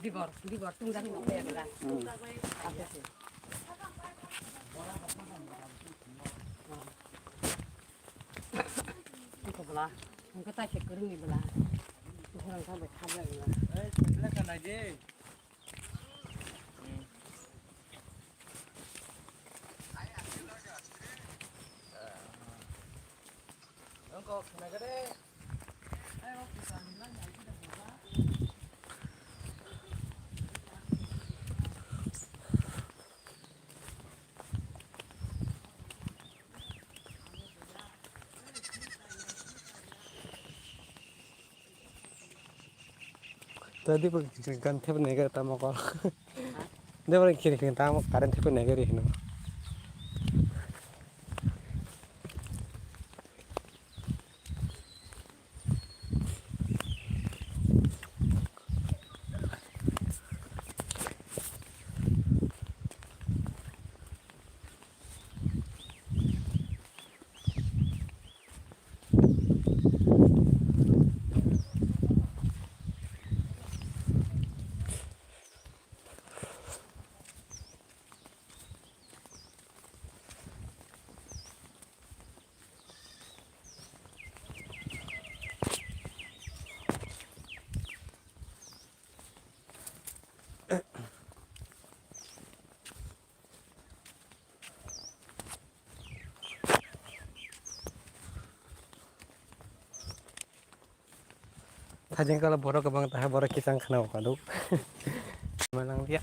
리버 뚱장이 먹어야 되라. 앞에서. 이거 보라. 이거 다시 그런 거 보라. 이 사람 가면 가져야 에이, 셀렉한 나지. 거 그래 그래. Tadi kan tepe negar tamo kor. Dia orang kiri kiri tamo karen tepe negar ini. Tajeng kalau borok ke bang tah borok kisang kena wakadu. Malang dia.